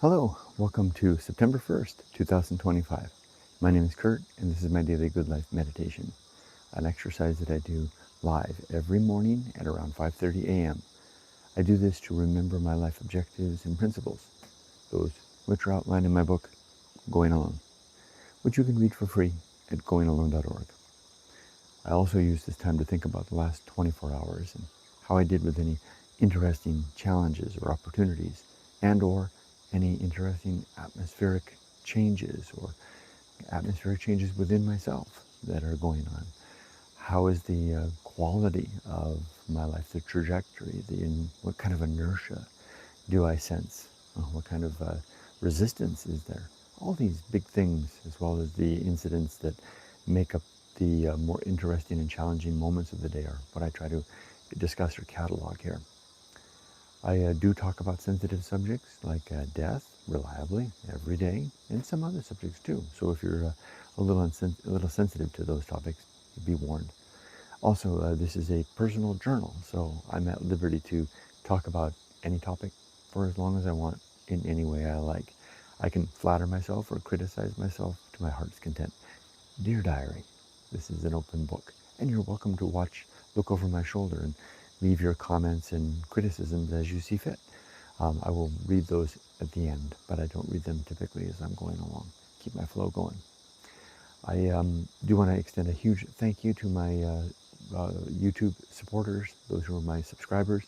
Hello, welcome to September 1st, 2025. My name is Kurt, and this is my daily Good Life meditation, an exercise that I do live every morning at around 5:30 a.m. I do this to remember my life objectives and principles, those which are outlined in my book, Going Alone, which you can read for free at goingalone.org. I also use this time to think about the last 24 hours and how I did with any interesting challenges or opportunities and/or any interesting atmospheric changes within myself that are going on. How is the quality of my life, the trajectory, what kind of inertia do I sense? What kind of resistance is there? All these big things, as well as the incidents that make up the more interesting and challenging moments of the day, are what I try to discuss or catalog here. I do talk about sensitive subjects like death reliably every day, and some other subjects too. So if you're a little sensitive to those topics, be warned. Also, this is a personal journal, so I'm at liberty to talk about any topic for as long as I want in any way I like. I can flatter myself or criticize myself to my heart's content. Dear Diary, this is an open book, and you're welcome to look over my shoulder and leave your comments and criticisms as you see fit. I will read those at the end, but I don't read them typically as I'm going along. Keep my flow going. I do want to extend a huge thank you to my YouTube supporters, those who are my subscribers,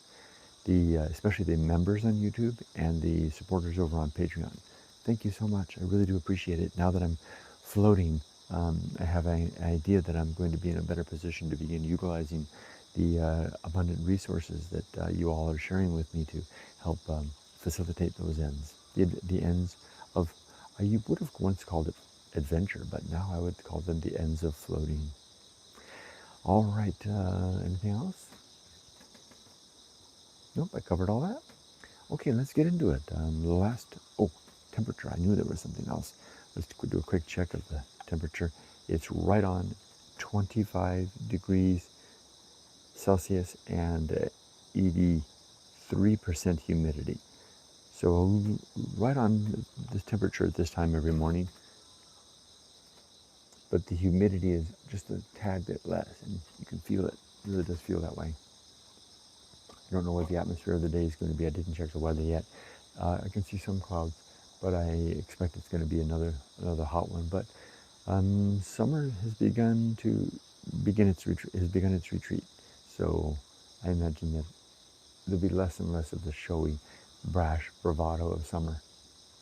especially the members on YouTube and the supporters over on Patreon. Thank you so much. I really do appreciate it. Now that I'm floating, I have an idea that I'm going to be in a better position to begin utilizing the abundant resources that you all are sharing with me to help facilitate those ends. The ends of, I would have once called it adventure, but now I would call them the ends of floating. All right, anything else? Nope, I covered all that. Okay, let's get into it. Temperature. I knew there was something else. Let's do a quick check of the temperature. It's right on 25 degrees Celsius and 83% humidity. So right on this temperature at this time every morning, but the humidity is just a tad bit less, and you can feel it. It really does feel that way. I don't know what the atmosphere of the day is going to be. I didn't check the weather yet. I can see some clouds, but I expect it's going to be another hot one. But summer has begun its retreat. So I imagine that there'll be less and less of the showy, brash bravado of summer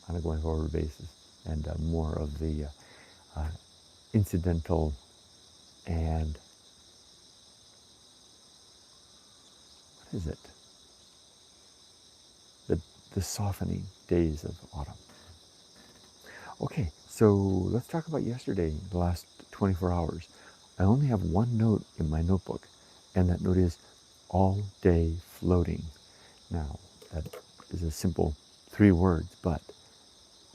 on a going forward basis, and more of the incidental and what is it? The softening days of autumn. Okay, so let's talk about yesterday, the last 24 hours. I only have one note in my notebook, and that note is all day floating. Now, that is a simple 3 words, but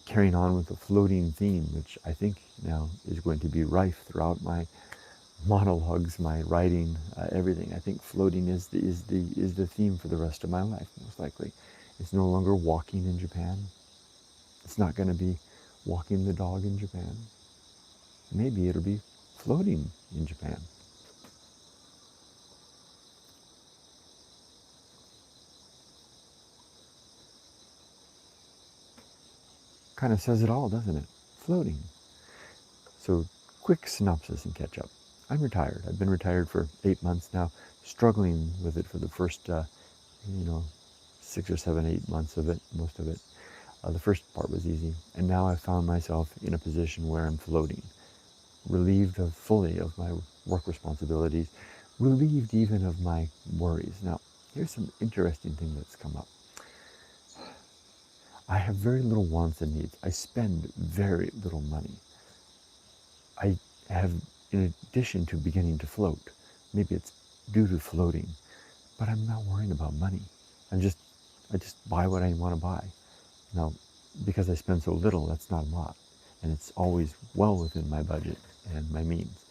carrying on with the floating theme, which I think now is going to be rife throughout my monologues, my writing, everything. I think floating is the theme for the rest of my life, most likely. It's no longer walking in Japan. It's not going to be walking the dog in Japan. Maybe it'll be floating in Japan. Kind of says it all, doesn't it? Floating. So, quick synopsis and catch up. I'm retired. I've been retired for 8 months now, struggling with it for the first 6 or 7, 8 months of it, most of it. The first part was easy, and now I found myself in a position where I'm floating, relieved fully of my work responsibilities, relieved even of my worries. Now, here's some interesting thing that's come up. I have very little wants and needs. I spend very little money. I have, in addition to beginning to float, maybe it's due to floating, but I'm not worrying about money. I just buy what I want to buy. Now, because I spend so little, that's not a lot, and it's always well within my budget and my means.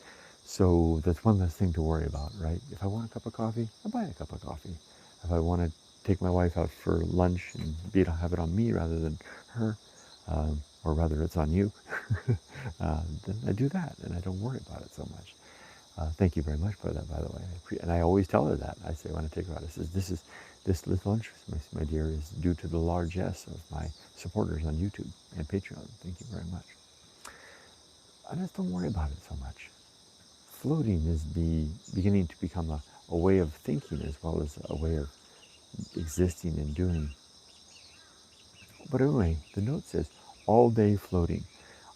So that's one less thing to worry about, right? If I want a cup of coffee, I buy a cup of coffee. If I want to take my wife out for lunch and have it on me rather than her, or rather it's on you, then I do that and I don't worry about it so much. Thank you very much for that, by the way. And I always tell her that. I say when I take her out, I says, this lunch, my dear, is due to the largesse of my supporters on YouTube and Patreon. Thank you very much. I just don't worry about it so much. Floating is beginning to become a way of thinking as well as a way of existing and doing. But anyway, the note says, all day floating.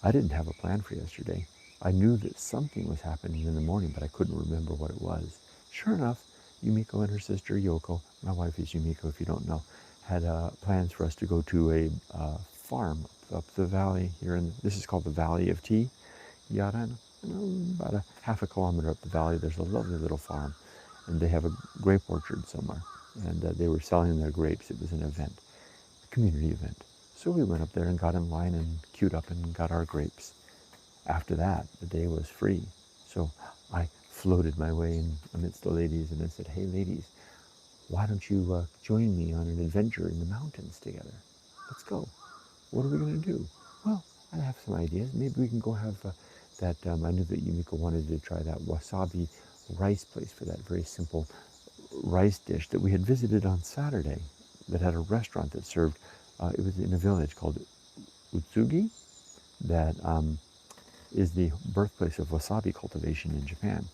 I didn't have a plan for yesterday. I knew that something was happening in the morning, but I couldn't remember what it was. Sure enough, Yumiko and her sister Yoko, my wife is Yumiko if you don't know, had plans for us to go to a farm up the valley here. This is called the Valley of Tea, Yaran. About a half a kilometer up the valley, there's a lovely little farm, and they have a grape orchard somewhere. And they were selling their grapes. It was an event, a community event. So we went up there and got in line and queued up and got our grapes. After that, the day was free. So I floated my way in amidst the ladies and I said, hey ladies, why don't you join me on an adventure in the mountains together? Let's go. What are we going to do? Well, I have some ideas. Maybe we can go have I knew that Yumiko wanted to try that wasabi rice place for that very simple rice dish that we had visited on Saturday that had a restaurant that served, it was in a village called Utsugi that is the birthplace of wasabi cultivation in Japan.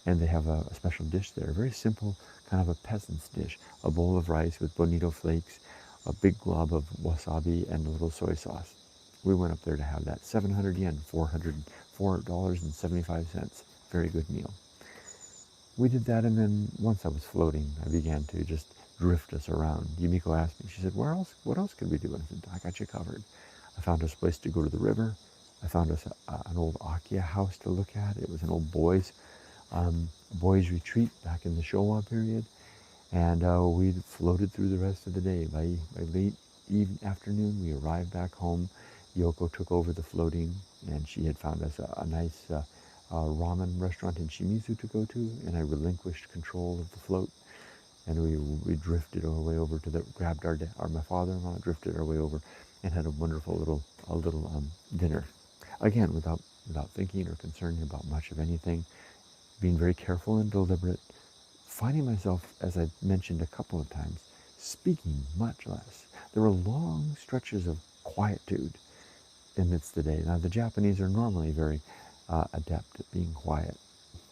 And they have a special dish there, a very simple kind of a peasant's dish, a bowl of rice with bonito flakes, a big glob of wasabi, and a little soy sauce. We went up there to have that. 700 yen, $4.75. Very good meal. We did that, and then once I was floating, I began to just drift us around. Yumiko asked me, she said, what else could we do? And I said, I got you covered. I found us a place to go to the river. I found us an old Akia house to look at. It was an old boys' retreat back in the Showa period. And we floated through the rest of the day. By late afternoon, we arrived back home. Yoko took over the floating, and she had found us a nice ramen restaurant in Shimizu to go to, and I relinquished control of the float. And we drifted our way over to my father-in-law drifted our way over and had a wonderful little dinner. Again, without thinking or concerning about much of anything, being very careful and deliberate, finding myself, as I mentioned a couple of times, speaking much less. There were long stretches of quietude amidst the day. Now, the Japanese are normally very adept at being quiet.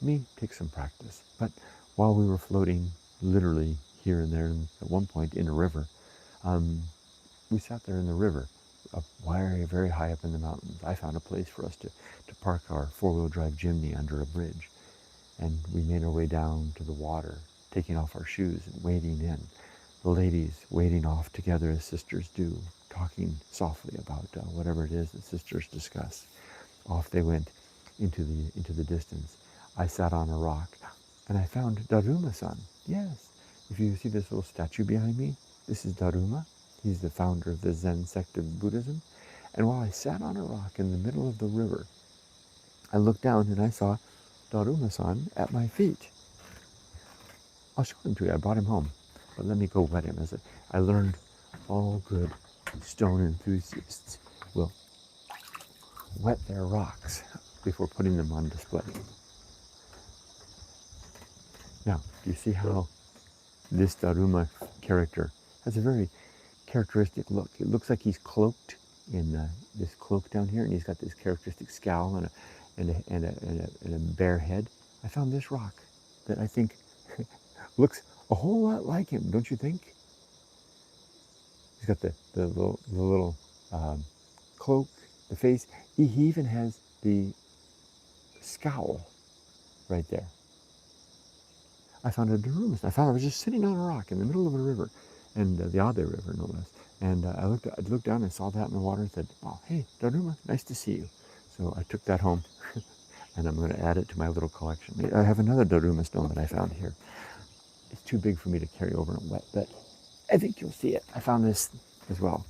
Me, takes some practice. But while we were floating, literally here and there, and at one point in a river, we sat there in the river, up very, very high up in the mountains. I found a place for us to park our four-wheel drive Jimny under a bridge. And we made our way down to the water, taking off our shoes and wading in. The ladies wading off together as sisters do, talking softly about whatever it is that sisters discuss. Off they went into the distance. I sat on a rock, and I found Daruma-san. Yes, if you see this little statue behind me, this is Daruma. He's the founder of the Zen sect of Buddhism. And while I sat on a rock in the middle of the river, I looked down and I saw Daruma-san at my feet. I'll show him to you. I brought him home. But let me go wet him. I learned all good stone enthusiasts will wet their rocks before putting them on display. Now, do you see how this Daruma character has a very characteristic look? It looks like he's cloaked in this cloak down here, and he's got this characteristic scowl and a bare head. I found this rock that I think looks a whole lot like him, don't you think? He's got the little cloak, the face. He even has the scowl right there. I found a Daruma. I was just sitting on a rock in the middle of a river, and the Abe River, no less. And I looked down and saw that in the water and said, "Oh, hey, Daruma, nice to see you." So I took that home, and I'm going to add it to my little collection. I have another Daruma stone that I found here. It's too big for me to carry over and wet, but I think you'll see it. I found this as well.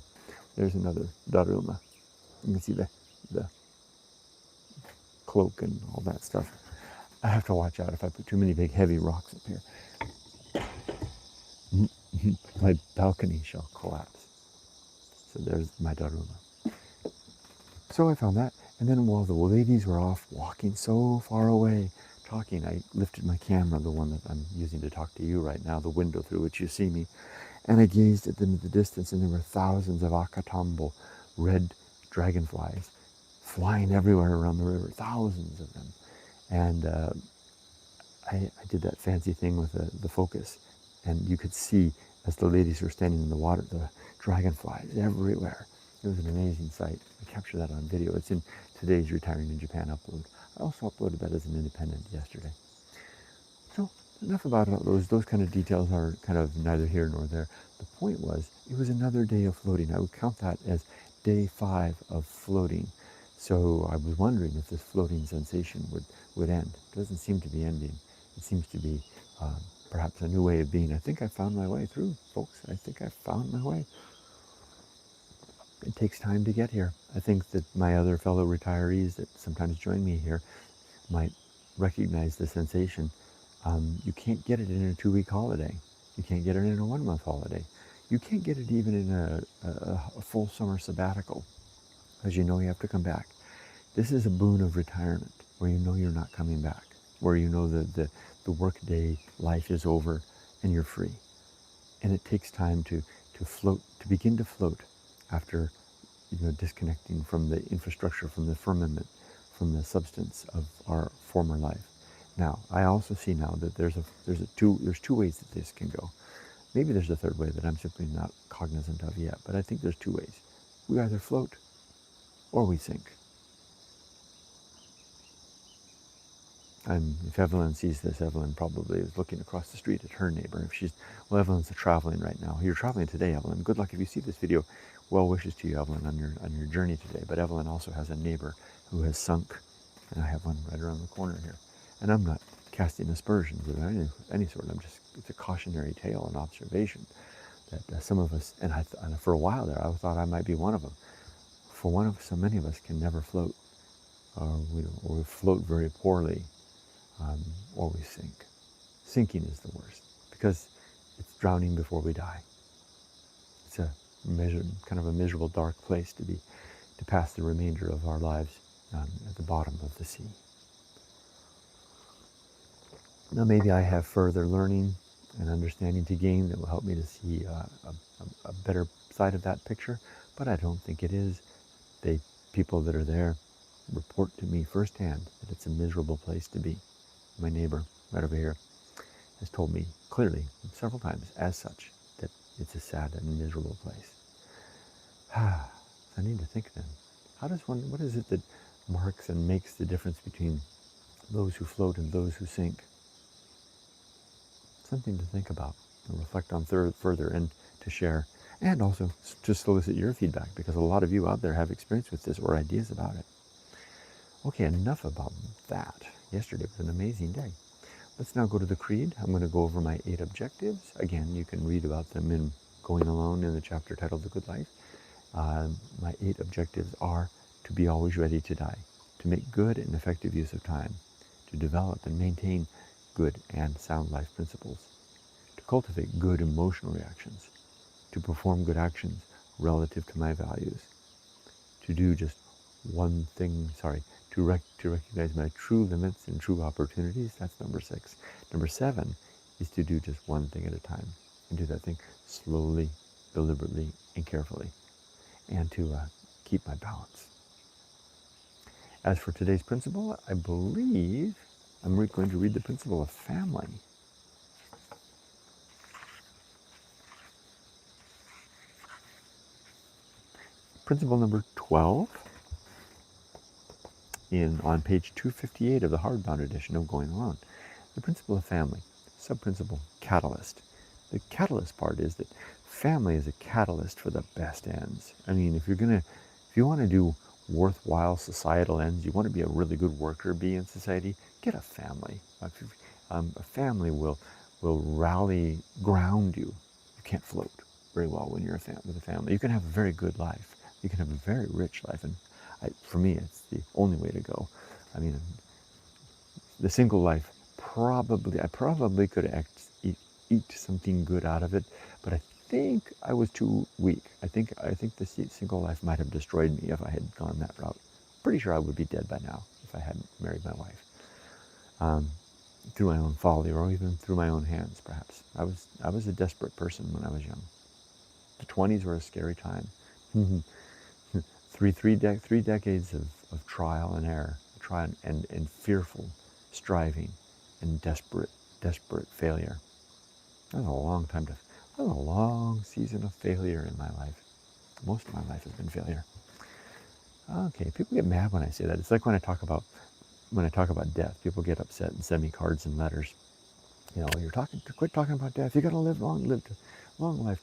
There's another Daruma. You can see the cloak and all that stuff. I have to watch out if I put too many big heavy rocks up here. my balcony shall collapse. So there's my Daruma. So I found that, and then while the ladies were off walking so far away, talking, I lifted my camera, the one that I'm using to talk to you right now, the window through which you see me, and I gazed at them at the distance, and there were thousands of akatambo, red dragonflies, flying everywhere around the river, thousands of them. And I did that fancy thing with the focus, and you could see as the ladies were standing in the water, the dragonflies everywhere. It was an amazing sight. I captured that on video. It's in today's Retiring in Japan upload. I also uploaded that as an independent yesterday. So enough about those. Those kind of details are kind of neither here nor there. The point was, it was another day of floating. I would count that as day 5 of floating. So I was wondering if this floating sensation would end. It doesn't seem to be ending. It seems to be perhaps a new way of being. I think I found my way through, folks. I think I found my way. It takes time to get here. I think that my other fellow retirees that sometimes join me here might recognize the sensation. You can't get it in a 2-week holiday. You can't get it in a 1-month holiday. You can't get it even in a full summer sabbatical, because you know you have to come back. This is a boon of retirement, where you know you're not coming back, where you know that the workday life is over and you're free. And it takes time to float, to begin to float after disconnecting from the infrastructure, from the firmament, from the substance of our former life. Now, I also see now that there's two ways that this can go. Maybe there's a third way that I'm simply not cognizant of yet, but I think there's 2 ways. We either float or we sink. If Evelyn sees this, Evelyn probably is looking across the street at her neighbor. Evelyn's traveling right now. You're traveling today, Evelyn. Good luck if you see this video. Well wishes to you, Evelyn, on your journey today. But Evelyn also has a neighbor who has sunk, and I have one right around the corner here. And I'm not casting aspersions of any sort. It's a cautionary tale, an observation that some of us, and for a while there, I thought I might be one of them. So many of us can never float, or we float very poorly. Or we sink. Sinking is the worst, because it's drowning before we die. It's kind of a miserable, dark place to pass the remainder of our lives at the bottom of the sea. Now maybe I have further learning and understanding to gain that will help me to see a better side of that picture, but I don't think it is. People that are there report to me firsthand that it's a miserable place to be. My neighbor right over here has told me clearly several times as such that it's a sad and miserable place. I need to think then. What is it that marks and makes the difference between those who float and those who sink? Something to think about and reflect on further, and to share, and also to solicit your feedback, because a lot of you out there have experience with this or ideas about it. Okay, enough about that. Yesterday was an amazing day. Let's now go to the Creed. I'm going to go over my 8 objectives. Again, you can read about them in Going Alone in the chapter titled The Good Life. My 8 objectives are to be always ready to die, to make good and effective use of time, to develop and maintain good and sound life principles, to cultivate good emotional reactions, to perform good actions relative to my values, to do just one thing, to recognize my true limits and true opportunities. That's number 6. Number 7 is to do just one thing at a time, and do that thing slowly, deliberately, and carefully, and to keep my balance. As for today's principle, I believe I'm going to read the principle of family. Principle number 12 on page 258 of the hardbound edition of Going Alone. The principle of family, sub-principle catalyst. The catalyst part is that family is a catalyst for the best ends. I mean, if you want to do worthwhile societal ends, you want to be a really good worker bee in society, get a family. A family will rally, ground you. You can't float very well when you're with a family. You can have a very good life. You can have a very rich life, and for me, it's the only way to go. I mean, the single life, I probably could eked something good out of it, but I think I was too weak. I think the single life might have destroyed me if I had gone that route. Pretty sure I would be dead by now if I hadn't married my wife. Through my own folly, or even through my own hands, perhaps. I was a desperate person when I was young. The 20s were a scary time. three decades of trial and error, and fearful striving and desperate failure. That was a long time that was a long season of failure in my life. Most of my life has been failure. Okay, people get mad when I say that. It's like when I talk about death. People get upset and send me cards and letters. Quit talking about death. You got to live long life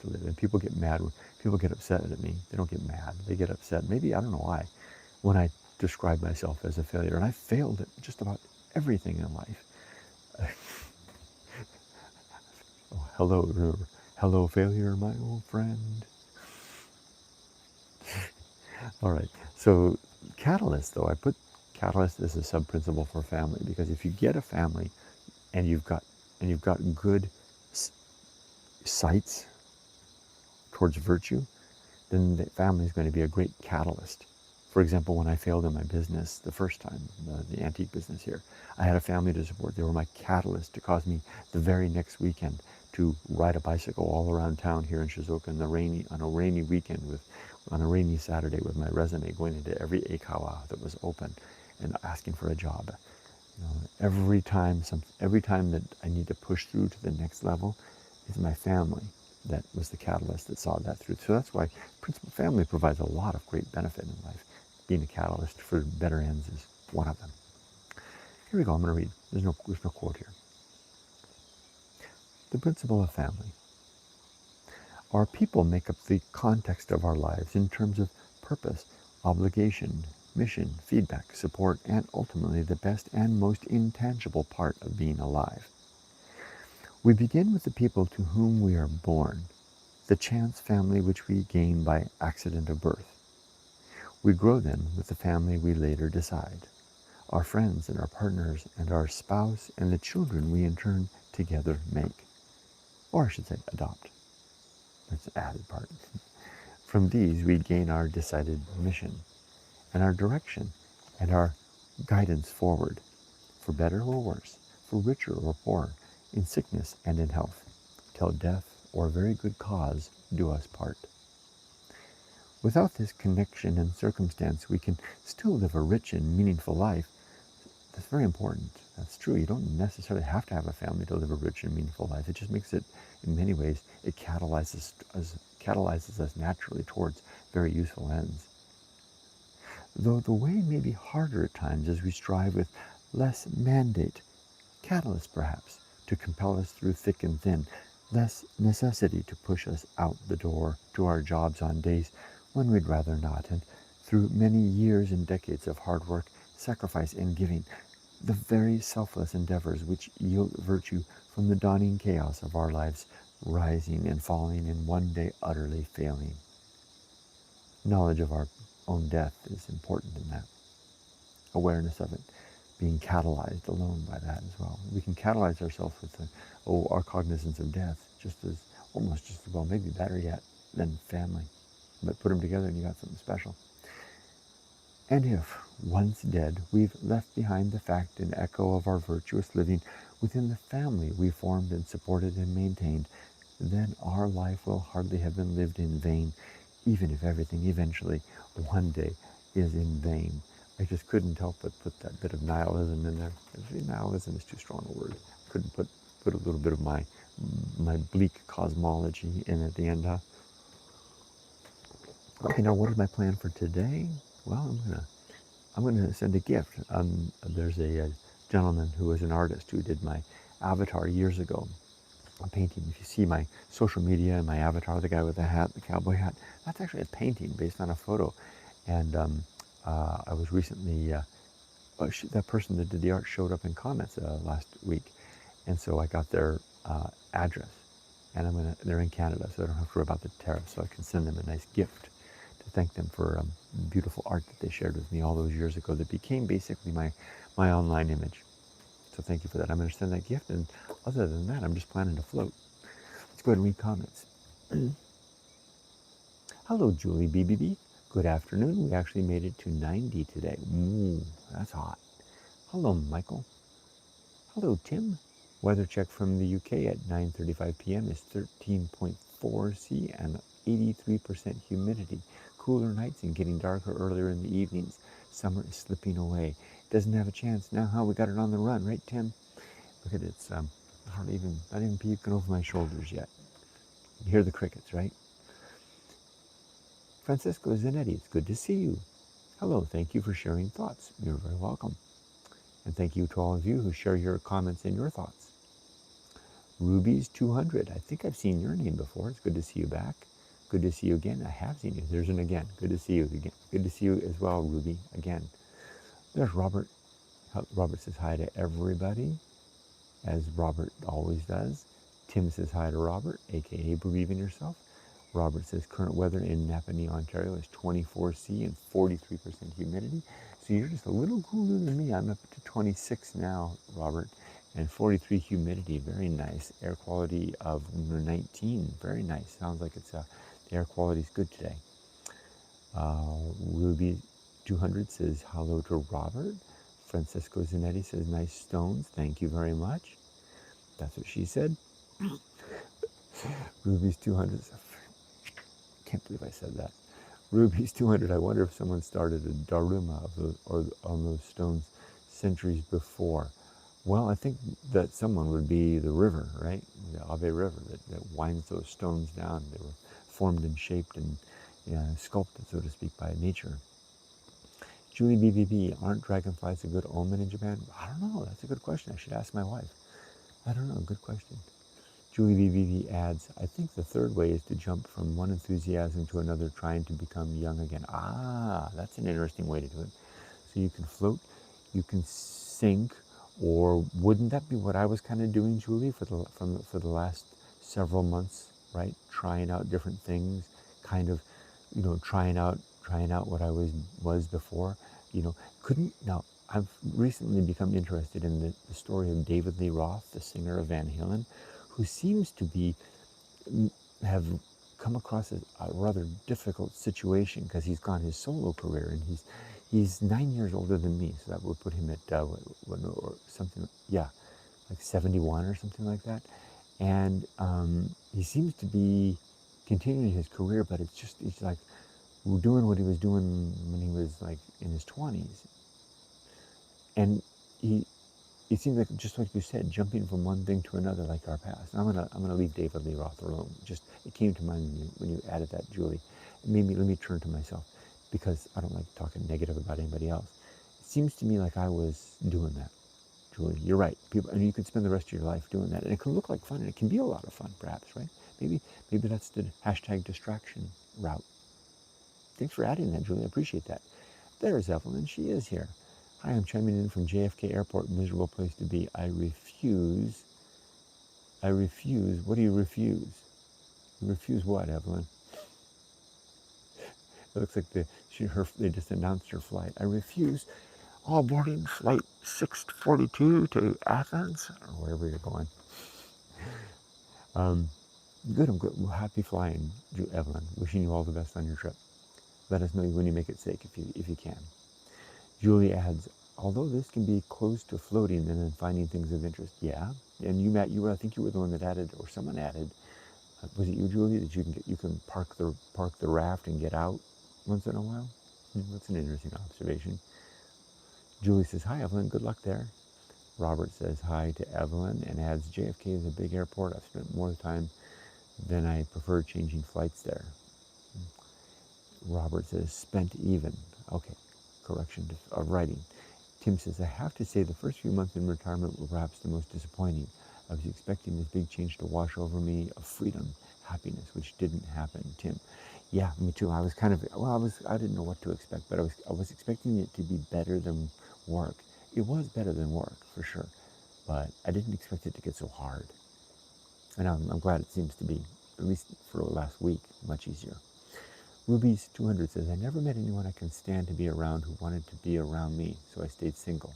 to live. And people get mad when people get upset at me. They don't get mad. They get upset. Maybe, I don't know why, when I describe myself as a failure. And I failed at just about everything in life. Oh, hello, failure, my old friend. All right. So catalyst, though, I put catalyst as a sub-principle for family, because if you get a family and you've got good sights towards virtue, then the family is going to be a great catalyst. For example, when I failed in my business the first time, the antique business here, I had a family to support. They were my catalyst to cause me the very next weekend to ride a bicycle all around town here in Shizuoka on a rainy weekend on a rainy Saturday with my resume going into every eikawa that was open and asking for a job. Every time that I need to push through to the next level, it's my family that was the catalyst that saw that through. So that's why principal family provides a lot of great benefit in life. Being a catalyst for better ends is one of them. Here we go. I'm going to read. There's no quote here. The principle of family. Our people make up the context of our lives in terms of purpose, obligation, mission, feedback, support, and ultimately the best and most intangible part of being alive. We begin with the people to whom we are born, the chance family which we gain by accident of birth. We grow then with the family we later decide, our friends and our partners and our spouse and the children we in turn together make. Or I should say adopt. That's the added part. From these we gain our decided mission and our direction and our guidance forward, for better or worse, for richer or poorer, in sickness and in health, till death or very good cause do us part. Without this connection and circumstance, we can still live a rich and meaningful life. That's very important. That's true. You don't necessarily have to have a family to live a rich and meaningful life. It just makes it, in many ways, it catalyzes us naturally towards very useful ends. Though the way may be harder at times as we strive with less mandate, catalyst perhaps, to compel us through thick and thin, less necessity to push us out the door to our jobs on days when we'd rather not, and through many years and decades of hard work, sacrifice, and giving, the very selfless endeavors which yield virtue from the dawning chaos of our lives, rising and falling and one day utterly failing. Knowledge of our own death is important in that. Awareness of it, being catalyzed alone by that as well. We can catalyze ourselves with our cognizance of death almost just as well, maybe better yet, than family. But put them together and you got something special. And if, once dead, we've left behind the fact and echo of our virtuous living within the family we formed and supported and maintained, then our life will hardly have been lived in vain, even if everything eventually, one day, is in vain. I just couldn't help but put that bit of nihilism in there. Nihilism is too strong a word. Couldn't put a little bit of my bleak cosmology in at the end, huh? Okay, now what is my plan for today? Well, I'm gonna send a gift. There's a gentleman who is an artist who did my avatar years ago, a painting. If you see my social media and my avatar, the guy with the hat, the cowboy hat, that's actually a painting based on a photo. And I was recently, that person that did the art showed up in comments last week, and so I got their address, and they're in Canada, so I don't have to worry about the tariff, so I can send them a nice gift to thank them for beautiful art that they shared with me all those years ago that became basically my online image. So thank you for that. I'm going to send that gift, and other than that, I'm just planning to float. Let's go ahead and read comments. Hello, Julie BBB. Good afternoon. We actually made it to 90 today. Ooh, that's hot. Hello, Michael. Hello, Tim. Weather check from the UK at 9:35 p.m. is 13.4 C and 83% humidity. Cooler nights and getting darker earlier in the evenings. Summer is slipping away. Doesn't have a chance now. How we got it on the run, right, Tim? Look at it. It's hardly even, not even peeking over my shoulders yet. You hear the crickets, right? Francisco Zanetti, it's good to see you. Hello, thank you for sharing thoughts. You're very welcome. And thank you to all of you who share your comments and your thoughts. Ruby's 200. I think I've seen your name before. It's good to see you back. Good to see you again. I have seen you. There's an again. Good to see you again. Good to see you as well, Ruby, again. There's Robert. Robert says hi to everybody, as Robert always does. Tim says hi to Robert, aka Believe in Yourself. Robert says current weather in Napanee, Ontario is 24 C and 43% humidity. So you're just a little cooler than me. I'm up to 26 now, Robert, and 43 humidity. Very nice. Air quality of 19. Very nice. Sounds like it's the air quality is good today. Ruby 200 says hello to Robert. Francisco Zanetti says nice stones. Thank you very much. That's what she said. Ruby's 200. Can't believe I said that. Ruby's 200. I wonder if someone started a daruma on those stones centuries before. Well, I think that someone would be the river, right? The Ave River that winds those stones down. They were formed and shaped and sculpted, so to speak, by nature. Julie BBB, aren't dragonflies a good omen in Japan? I don't know. That's a good question. I should ask my wife. I don't know. Good question. Julie BBB adds, I think the third way is to jump from one enthusiasm to another, trying to become young again. Ah, that's an interesting way to do it. So you can float, you can sink, or wouldn't that be what I was kind of doing, Julie, for the last several months, right? Trying out different things, kind of, trying out what I was before. Now I've recently become interested in the story of David Lee Roth, the singer of Van Halen, who seems to have come across a rather difficult situation because he's gone his solo career, and he's 9 years older than me, so that would put him at or something, like 71 or something like that. And he seems to be continuing his career, but it's like doing what he was doing when he was like in his 20s, and it seems like, just like you said, jumping from one thing to another, like our past. And I'm gonna leave David Lee Roth alone. It came to mind when you added that, Julie. Let me turn to myself, because I don't like talking negative about anybody else. It seems to me like I was doing that, Julie. You're right. And you could spend the rest of your life doing that, and it can look like fun, and it can be a lot of fun, perhaps, right? Maybe that's the hashtag distraction route. Thanks for adding that, Julie. I appreciate that. There's Evelyn. She is here. Hi, I'm chiming in from JFK Airport. Miserable place to be. I refuse. What do you refuse? You refuse what, Evelyn? It looks like they just announced her flight. I refuse all boarding flight 642 to Athens, or wherever you're going. Good, I'm good. Well, happy flying, Evelyn. Wishing you all the best on your trip. Let us know when you make it safe if you can. Julie adds, although this can be close to floating and then finding things of interest. Yeah, and you, Matt, I think you were the one that added, or someone added. Was it you, Julie, that you can park the raft and get out once in a while? That's an interesting observation. Julie says, hi, Evelyn. Good luck there. Robert says hi to Evelyn and adds, JFK is a big airport. I've spent more time than I prefer changing flights there. Robert says, spent even. Okay, correction of writing. Tim says, I have to say the first few months in retirement were perhaps the most disappointing. I was expecting this big change to wash over me of freedom, happiness, which didn't happen, Tim. Yeah, me too. I was kind of, I didn't know what to expect, but I was expecting it to be better than work. It was better than work, for sure, but I didn't expect it to get so hard. And I'm glad it seems to be, at least for the last week, much easier. Ruby's 200 says, I never met anyone I can stand to be around who wanted to be around me, so I stayed single.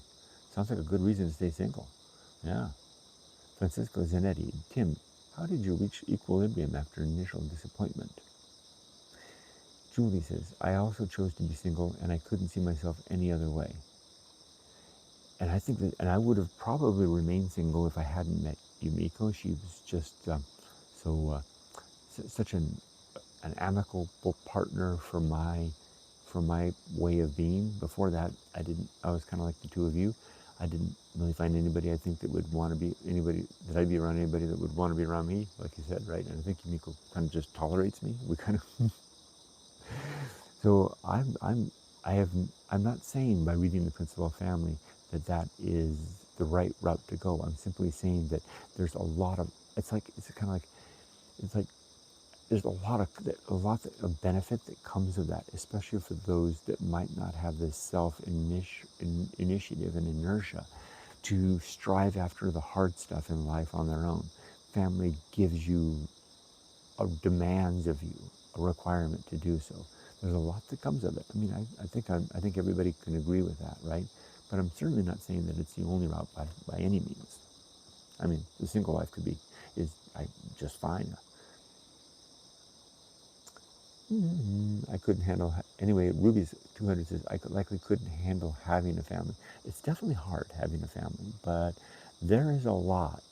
Sounds like a good reason to stay single. Yeah. Francisco Zanetti, Tim, How did you reach equilibrium after initial disappointment? Julie says, I also chose to be single and I couldn't see myself any other way. And I think that, and I would have probably remained single if I hadn't met Yumiko. She was just such an amicable partner for my way of being. Before that, I was kind of like the two of you. I didn't really find anybody I think that would want to be anybody that I'd be around anybody that would want to be around me, like you said, right? And I think Yumiko kind of just tolerates me. We kind of so I'm not saying by reading the Principle of Family that is the right route to go. I'm simply saying that there's a lot of it's kind of like it's like there's a lot of benefit that comes of that, especially for those that might not have this initiative and inertia to strive after the hard stuff in life on their own. Family gives you, demands of you, a requirement to do so. There's a lot that comes of it. I mean, I think everybody can agree with that, right? But I'm certainly not saying that it's the only route by any means. I mean, the single life is just fine. I couldn't handle, anyway, Ruby's 200 says, I likely couldn't handle having a family. It's definitely hard having a family, but there is a lot.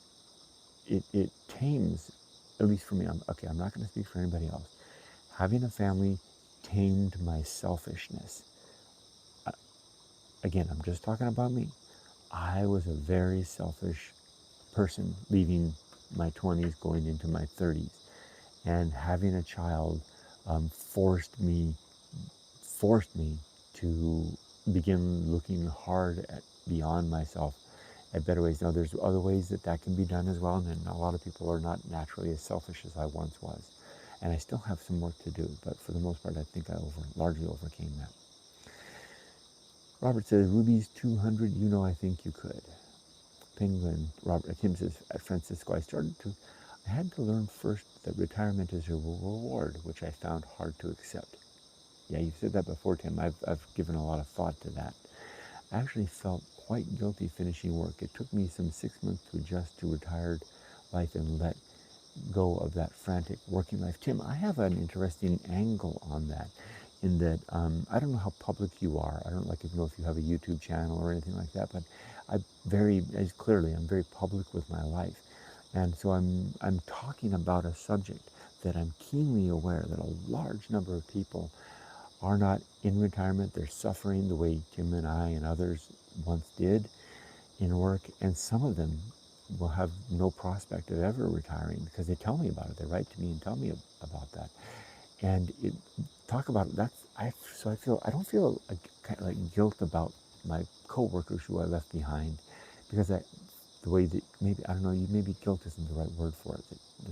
It tames, at least for me, I'm not going to speak for anybody else. Having a family tamed my selfishness. Again, I'm just talking about me. I was a very selfish person leaving my 20s going into my 30s. And having a child forced me to begin looking hard at beyond myself at better ways. Now, there's other ways that can be done as well, and a lot of people are not naturally as selfish as I once was. And I still have some work to do, but for the most part, I think I largely overcame that. Robert says, Ruby's 200, I think you could. Penguin, Robert, Kim says, at Francisco, I had to learn first that retirement is a reward, which I found hard to accept. Yeah, you've said that before, Tim. I've given a lot of thought to that. I actually felt quite guilty finishing work. It took me some 6 months to adjust to retired life and let go of that frantic working life. Tim, I have an interesting angle on that, in that I don't know how public you are. I don't know if you have a YouTube channel or anything like that, but I'm very public with my life. And so I'm talking about a subject that I'm keenly aware that a large number of people are not in retirement. They're suffering the way Tim and I and others once did in work, and some of them will have no prospect of ever retiring because they tell me about it. They write to me and tell me about that. And talk about it. I don't feel kind of like guilt about my coworkers who I left behind, because the way that maybe, I don't know, maybe guilt isn't the right word for it.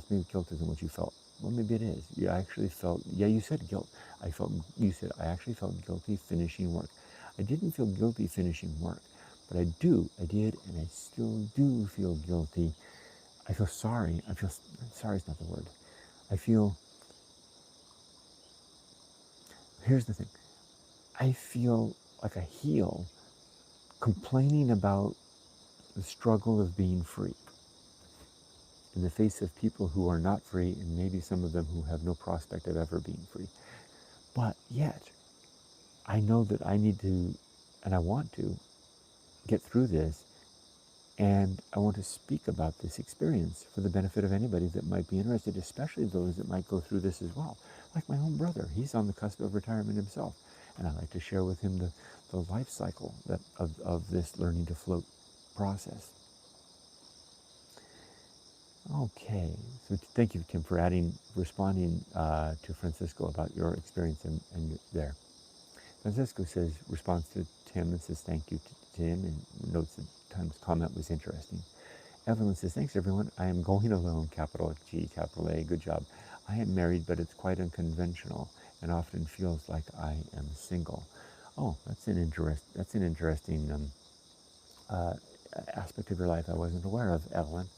Maybe guilt isn't what you felt. Well, maybe it is. You actually felt, you said guilt. You said, I actually felt guilty finishing work. I didn't feel guilty finishing work, but I did, and I still do feel guilty. I feel sorry. Sorry is not the word. Here's the thing. I feel like a heel complaining about the struggle of being free in the face of people who are not free, and maybe some of them who have no prospect of ever being free. But yet, I know that I need to, and I want to, get through this, and I want to speak about this experience for the benefit of anybody that might be interested, especially those that might go through this as well. Like my own brother, he's on the cusp of retirement himself, and I like to share with him the life cycle of this learning to float process. Okay, so thank you, Tim, for responding to Francisco about your experience and there. Francisco responds to Tim and says thank you to Tim, and notes that Tim's comment was interesting. Evelyn says, thanks everyone. I am going alone, capital G, capital A, good job. I am married, but it's quite unconventional and often feels like I am single. Oh, that's an interesting aspect of your life I wasn't aware of, Evelyn.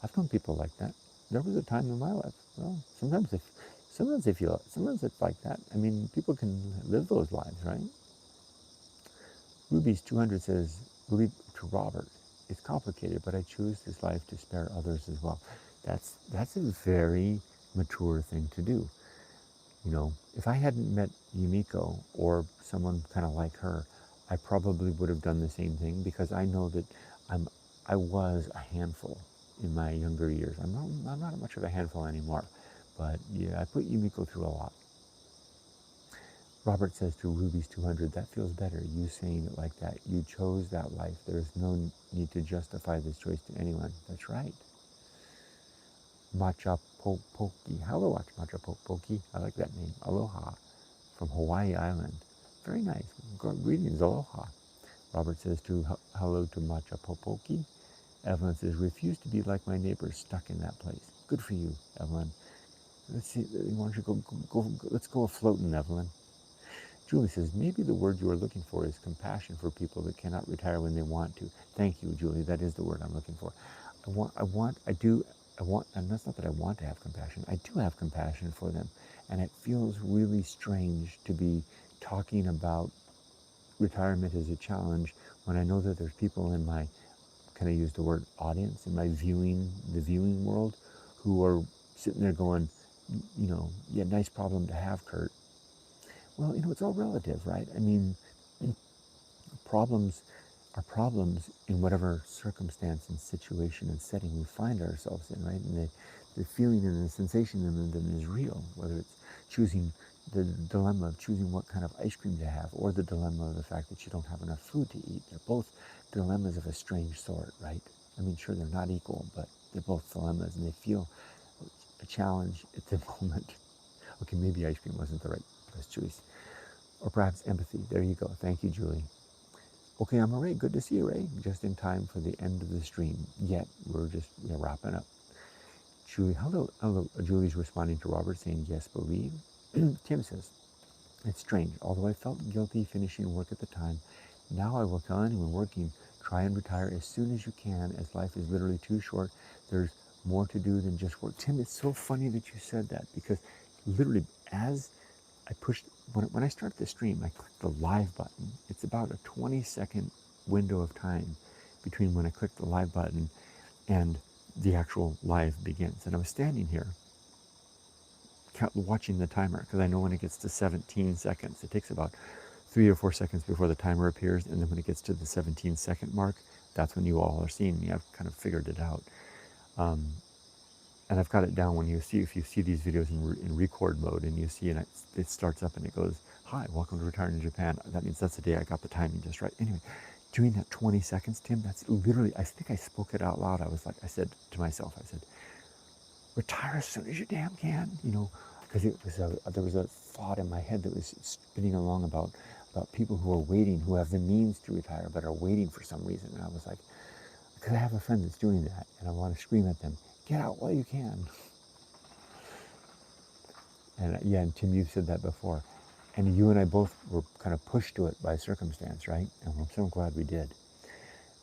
I've known people like that. There was a time in my life. Well, sometimes it's like that. I mean, people can live those lives, right? Ruby's 200 says, to Robert, it's complicated, but I choose this life to spare others as well. That's a very mature thing to do. You know, if I hadn't met Yumiko or someone kind of like her, I probably would have done the same thing, because I know that I'm I was a handful in my younger years. I'm not much of a handful anymore, but yeah, I put Yumiko through a lot. Robert says to Ruby's 200, that feels better, you saying it like that. You chose that life. There's no need to justify this choice to anyone. That's right. Macha Poki. Hello, Macha Poki. I like that name. Aloha from Hawaii Island. Very nice. Greetings, aloha. Robert says to hello to Macha Popoki. Evelyn says, refuse to be like my neighbors stuck in that place. Good for you, Evelyn. Let's see, why don't you go let's go afloating, Evelyn. Julie says, maybe the word you are looking for is compassion for people that cannot retire when they want to. Thank you, Julie. That is the word I'm looking for. And that's not that I want to have compassion. I do have compassion for them. And it feels really strange to be talking about retirement as a challenge when I know that there's people in my, can I use the word audience, in my the viewing world, who are sitting there going, you know, yeah, nice problem to have, Kurt. Well, you know, it's all relative, right? I mean, problems are problems in whatever circumstance and situation and setting we find ourselves in, right? And the feeling and the sensation in them is real, whether it's choosing the dilemma of choosing what kind of ice cream to have, or the dilemma of the fact that you don't have enough food to eat. They're both dilemmas of a strange sort, right? I mean, sure, they're not equal, but they're both dilemmas, and they feel a challenge at the moment. Okay, maybe ice cream wasn't the right best choice. Or perhaps empathy. There you go. Thank you, Julie. Okay, I'm Ray. Good to see you, Ray. Just in time for the end of the stream. Yet, we're just wrapping up. Julie, hello. Julie's responding to Robert saying, yes, believe. Tim says, it's strange. Although I felt guilty finishing work at the time, now I will tell anyone working, try and retire as soon as you can, as life is literally too short. There's more to do than just work. Tim, it's so funny that you said that, because literally as I pushed, when I start the stream, I click the live button. It's about a 20-second window of time between when I click the live button and the actual live begins. And I was standing here watching the timer, because I know when it gets to 17 seconds, it takes about 3 or 4 seconds before the timer appears. And then when it gets to the 17-second mark, that's when you all are seeing me. I've kind of figured it out. And I've got it down when you see, if you see these videos in record mode and you see it starts up and it goes, hi, welcome to Retiring in Japan. That means that's the day I got the timing just right. Anyway, doing that 20 seconds, Tim, that's literally, I think I spoke it out loud. I said to myself, I said, retire as soon as you damn can, you know, because there was a thought in my head that was spinning along about people who are waiting, who have the means to retire, but are waiting for some reason. And I was like, because I have a friend that's doing that, and I want to scream at them, get out while you can. And yeah, and Tim, you've said that before. And you and I both were kind of pushed to it by circumstance, right? And I'm so glad we did.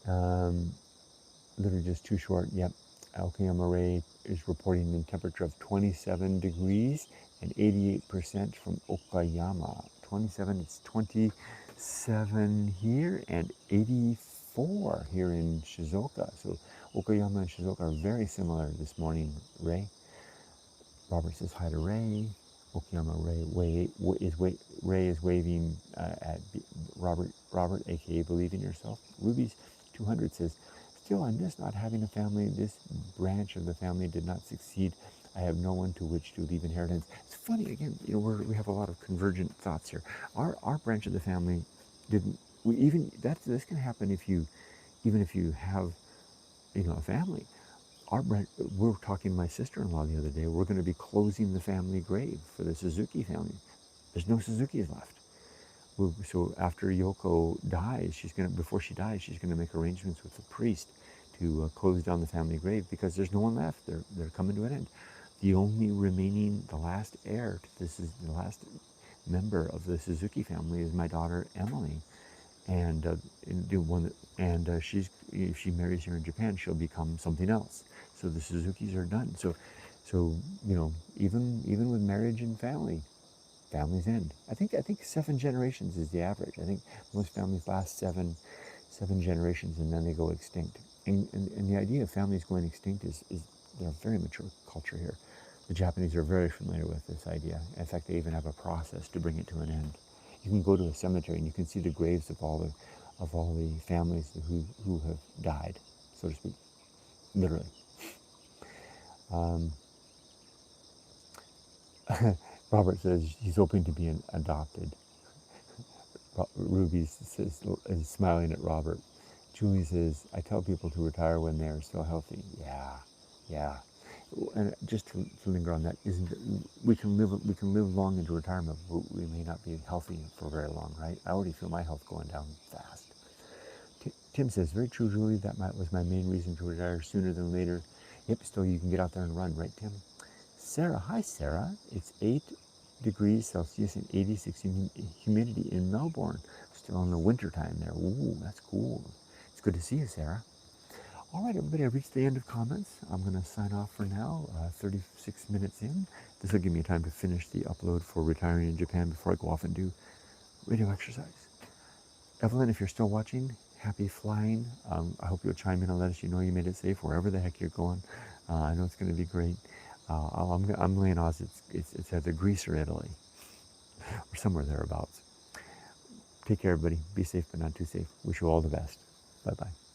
Literally just too short. Yep. Alkayama Ray is reporting a temperature of 27 degrees and 88% from Okayama. 27, it's 27 here and 84 here in Shizuoka. So Okayama and Shizuoka are very similar this morning, Ray. Robert says hi to Ray. Okayama Ray is waving at Robert, aka Believe in Yourself. Ruby's 200 says, still, I miss not having a family. This branch of the family did not succeed. I have no one to which to leave inheritance. It's funny, again, you know, we have a lot of convergent thoughts here. Our branch of the family didn't, this can happen even if you have, you know, a family. We were talking to my sister-in-law the other day. We're going to be closing the family grave for the Suzuki family. There's no Suzukis left. So after Yoko dies, before she dies, she's going to make arrangements with the priest to close down the family grave, because there's no one left. They're coming to an end. The last heir to this is the last member of the Suzuki family is my daughter Emily, and if she marries here in Japan, she'll become something else. So the Suzukis are done. So you know, even with marriage and families end. I think 7 generations is the average. I think most families last seven generations and then they go extinct. And the idea of families going extinct is they're a very mature culture here. The Japanese are very familiar with this idea. In fact, they even have a process to bring it to an end. You can go to a cemetery and you can see the graves of all the families who have died, so to speak, literally. Um, Robert says he's hoping to be adopted. Ruby is smiling at Robert. Julie says, I tell people to retire when they are still healthy. Yeah, yeah. And just to linger on that, isn't it, we can live long into retirement, but we may not be healthy for very long, right? I already feel my health going down fast. Tim says, very true, Julie. That was my main reason to retire sooner than later. Yep, still you can get out there and run, right, Tim? Sarah, hi Sarah. It's 8 degrees Celsius and 86 humidity in Melbourne. Still in the winter time there. Ooh, that's cool. It's good to see you, Sarah. All right, everybody, I've reached the end of comments. I'm going to sign off for now, 36 minutes in. This will give me time to finish the upload for retiring in Japan before I go off and do radio exercise. Evelyn, if you're still watching, happy flying. I hope you'll chime in and let us know you made it safe wherever the heck you're going. I know it's going to be great. I'm laying odds it's either Greece or Italy or somewhere thereabouts. Take care, everybody. Be safe, but not too safe. Wish you all the best. Bye-bye.